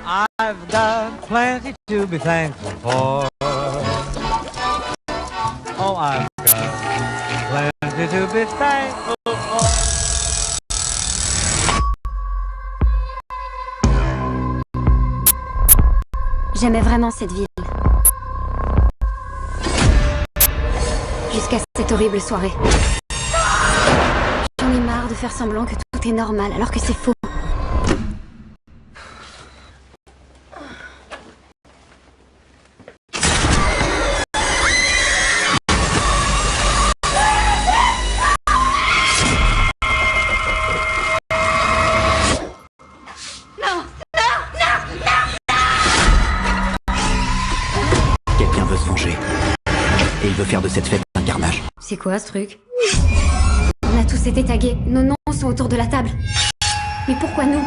I've got plenty to be thankful for. Oh, I've got plenty to be thankful for. J'aimais vraiment cette ville. Jusqu'à cette horrible soirée. J'en ai marre de faire semblant que tout est normal alors que c'est faux. Quelqu'un veut se venger. Et il veut faire de cette fête un carnage. C'est quoi ce truc? On a tous été tagués. Nos noms sont autour de la table. Mais pourquoi nous?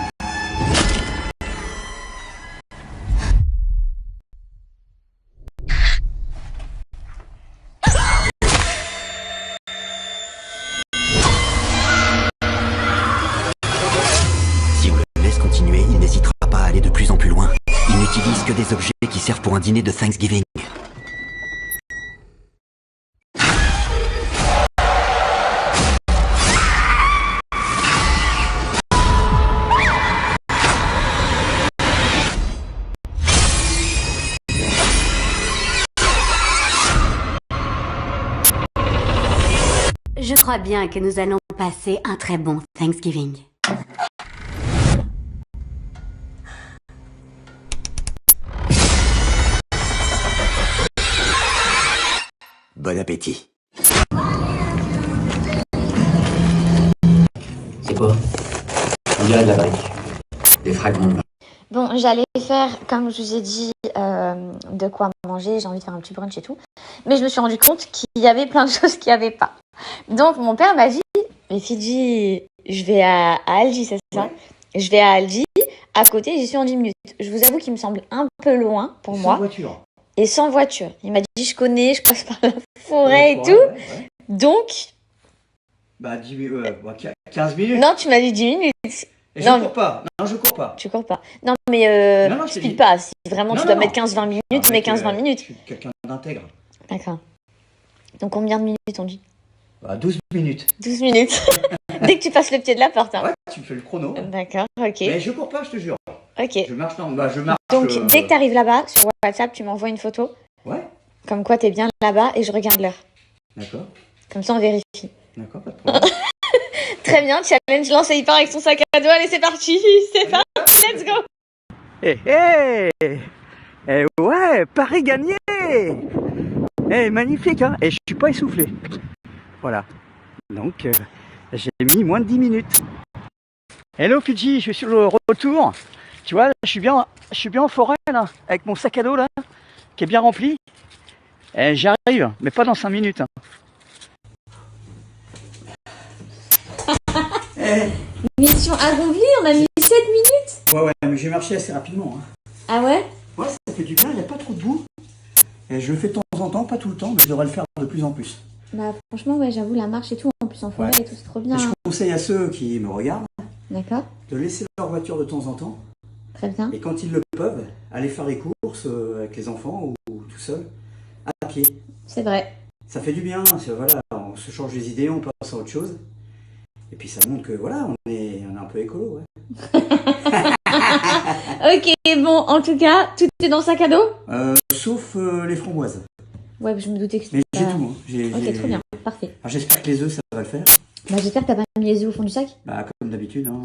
Si on le laisse continuer, il n'hésitera pas à aller de plus en plus loin. Il n'utilise que des objets qui servent pour un dîner de Thanksgiving. Je crois bien que nous allons passer un très bon Thanksgiving. Bon appétit. C'est quoi? On dirait de la brique. Des fragments de brique. Bon, j'allais faire, comme je vous ai dit, de quoi manger. J'ai envie de faire un petit brunch et tout. Mais je me suis rendu compte qu'il y avait plein de choses qu'il n'y avait pas. Donc, mon père m'a dit, mais Fidji, je vais à Aldi, c'est ça? Ouais. Je vais à Aldi. À côté, j'y suis en 10 minutes. Je vous avoue qu'il me semble un peu loin pour moi. Sans voiture. Et sans voiture. Il m'a dit, je connais, je passe par la forêt et tout. Ouais. Donc, Bah, 15 minutes. non, tu m'as dit 10 minutes. Et non, je cours pas. Non, je cours pas. Tu cours pas. Non, mais Non, je t'ai speed dit. pas. Si vraiment Non, tu dois non. mettre 15-20 minutes, tu mets 15-20 Je minutes. suis quelqu'un d'intègre. D'accord. Donc combien de minutes on dit? Bah, 12 minutes. 12 minutes. Dès que tu passes le pied de la porte. Hein. Ouais, tu me fais le chrono. D'accord, ok. Mais je cours pas, je te jure. Ok. Je marche, non, bah, je marche. Donc dès que tu arrives là-bas, sur WhatsApp, tu m'envoies une photo. Ouais, Comme quoi t'es bien là-bas et je regarde l'heure. d'accord. Comme ça on vérifie. D'accord, pas de problème. Très bien, challenge lancé, il part avec son sac à dos. Allez, c'est parti. C'est parti, let's go. Ouais, Paris gagné. Magnifique, hein. Et je suis pas essoufflé. Voilà. Donc, j'ai mis moins de 10 minutes. Hello Fidji, je suis sur le retour. Tu vois, je suis bien en forêt là, avec mon sac à dos là, qui est bien rempli. Et j'arrive, mais pas dans 5 minutes. Hein. Mission accomplie, on a mis 7 minutes. Ouais, mais j'ai marché assez rapidement. Hein. Ah ouais? Ouais, ça fait du bien, il n'y a pas trop de boue. Et je le fais de temps en temps, pas tout le temps, mais je devrais le faire de plus en plus. Bah franchement, ouais, j'avoue, la marche et tout, en plus en forêt et tout, c'est trop bien. Et je conseille à ceux qui me regardent D'accord, de laisser leur voiture de temps en temps. très bien. Et quand ils le peuvent, aller faire les courses avec les enfants ou tout seul, à pied. C'est vrai. Ça fait du bien, voilà, on se change les idées, on passe à autre chose. Et puis ça montre que voilà, on est un peu écolo, ouais. Ok, bon, en tout cas, tout est dans le sac à dos? Sauf les framboises. Ouais, je me doutais que Mais c'était j'ai tout. Hein. Ok, trop bien, parfait. Alors j'espère que les œufs, ça va le faire. Bah j'espère que t'as pas mis les œufs au fond du sac. Bah comme d'habitude. Hein.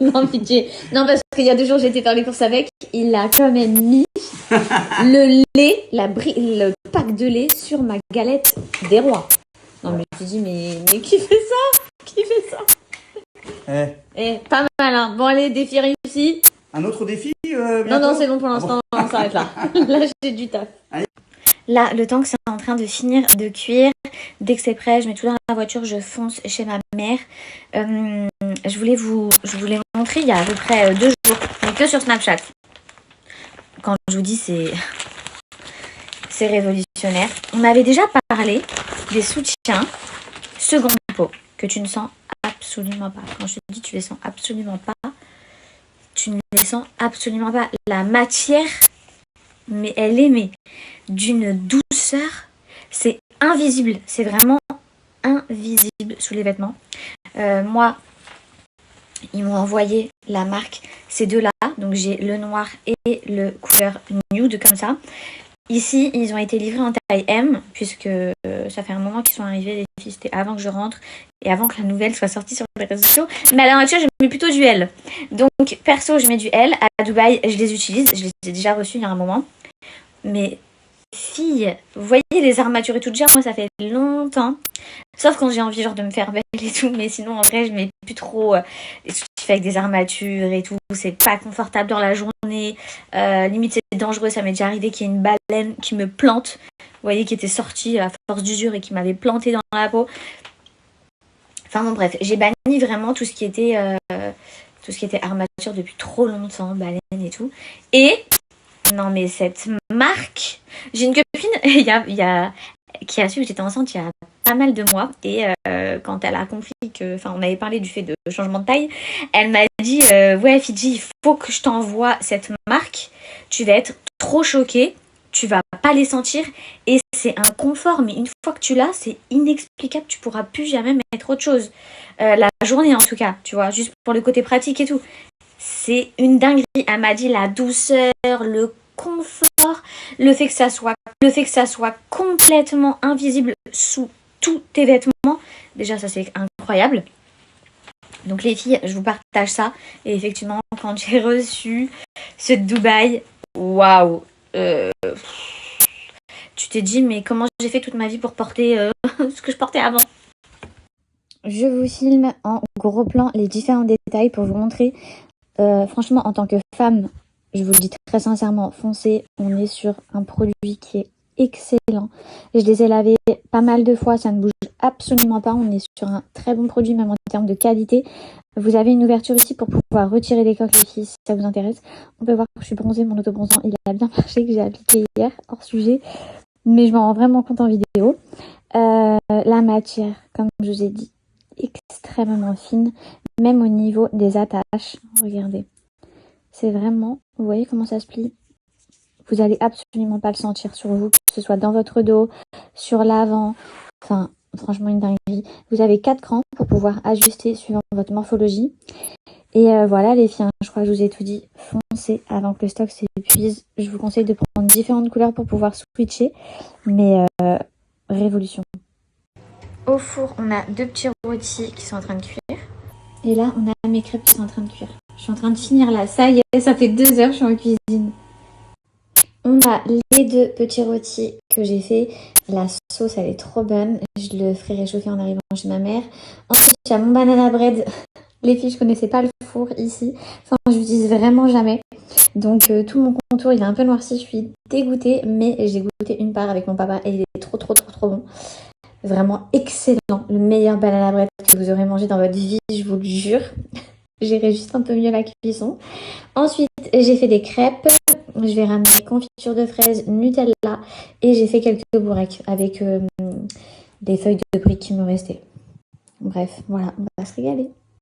Non, pitié. Non, parce qu'il y a 2 jours, j'ai été faire les courses avec. Il a quand même mis le lait, le pack de lait sur ma galette des rois. Non, mais je me suis dit, mais qui fait ça? Qui fait ça? Pas mal, hein. Bon, allez, défi réussi. Un autre défi Non, c'est bon pour l'instant, on s'arrête là. Là, j'ai du taf. Allez. Là, le temps que c'est en train de finir de cuire, dès que c'est prêt, je mets tout dans la voiture, je fonce chez ma mère. Je voulais vous montrer il y a à peu près 2 jours, mais que sur Snapchat. Quand je vous dis, c'est révolutionnaire. On m'avait déjà parlé des soutiens seconde peau que tu ne sens absolument pas. Quand je te dis tu les sens absolument pas, tu ne les sent absolument pas. La matière, mais elle est d'une douceur, c'est invisible. C'est vraiment invisible sous les vêtements. Moi, ils m'ont envoyé la marque, ces deux-là. Donc j'ai le noir et le couleur nude comme ça. Ici, ils ont été livrés en taille M, puisque ça fait un moment qu'ils sont arrivés, les filles, c'était avant que je rentre et avant que la nouvelle soit sortie sur les réseaux sociaux. Mais à la nature, je mets plutôt du L. Donc, perso, je mets du L. À Dubaï, je les utilise. Je les ai déjà reçus il y a un moment. Mais, filles, vous voyez les armatures et tout, déjà, moi, ça fait longtemps. Sauf quand j'ai envie, genre, de me faire belle et tout. Mais sinon, en vrai, je mets plus trop des trucs qui fait avec des armatures et tout. C'est pas confortable dans la journée. Limite, c'est dangereux. Ça m'est déjà arrivé qu'il y ait une baleine qui me plante. Vous voyez, qui était sortie à force d'usure et qui m'avait planté dans la peau. Enfin bon, bref, j'ai banni vraiment tout ce qui était armature depuis trop longtemps, baleine et tout. Et non, mais cette marque, j'ai une copine qui a su que j'étais enceinte il y a pas mal de mois. Et quand elle a compris on avait parlé du fait de changement de taille, elle m'a dit ouais, Fidji, il faut que je t'envoie cette marque. Tu vas être trop choquée. Tu vas pas les sentir et c'est un confort, mais une fois que tu l'as, c'est inexplicable, tu pourras plus jamais mettre autre chose. La journée en tout cas, tu vois, juste pour le côté pratique et tout. C'est une dinguerie. Elle m'a dit la douceur, le confort, le fait que ça soit complètement invisible sous tous tes vêtements. Déjà, ça c'est incroyable. Donc les filles, je vous partage ça. Et effectivement, quand j'ai reçu ce Dubaï, waouh! Tu t'es dit mais comment j'ai fait toute ma vie pour porter ce que je portais avant. Je vous filme en gros plan les différents détails pour vous montrer. Franchement, en tant que femme, je vous le dis très sincèrement, foncez, on est sur un produit qui est excellent. Je les ai lavés pas mal de fois, ça ne bouge absolument pas. On est sur un très bon produit, même en termes de qualité. Vous avez une ouverture ici pour pouvoir retirer les coques, les filles, si ça vous intéresse. On peut voir que je suis bronzée, mon autobronzant, il a bien marché, que j'ai appliqué hier, hors sujet. Mais je m'en rends vraiment compte en vidéo. La matière, comme je vous ai dit, extrêmement fine, même au niveau des attaches. Regardez, c'est vraiment, vous voyez comment ça se plie? Vous allez absolument pas le sentir sur vous, que ce soit dans votre dos, sur l'avant, enfin franchement une dinguerie. Vous avez 4 crans pour pouvoir ajuster suivant votre morphologie. Et voilà les filles, je crois que je vous ai tout dit. Foncez avant que le stock s'épuise. Je vous conseille de prendre différentes couleurs pour pouvoir switcher. Mais révolution. Au four, on a 2 petits rôtis qui sont en train de cuire. Et là, on a mes crêpes qui sont en train de cuire. Je suis en train de finir là. Ça y est, ça fait 2 heures, je suis en cuisine. On a les 2 petits rôtis que j'ai fait. La sauce, elle est trop bonne. Je le ferai réchauffer en arrivant chez ma mère. Ensuite, il y a mon banana bread. Les filles, je connaissais pas le four ici. Enfin, je l'utilise vraiment jamais. Donc, tout mon contour, il est un peu noirci. Je suis dégoûtée. Mais j'ai goûté une part avec mon papa et il est trop bon. Vraiment excellent. Le meilleur banana bread que vous aurez mangé dans votre vie, je vous le jure. J'irai juste un peu mieux la cuisson. Ensuite, j'ai fait des crêpes. Je vais ramener confiture de fraises, Nutella. Et j'ai fait quelques bourrecs avec des feuilles de brie qui me restaient. Bref, voilà, on va se régaler.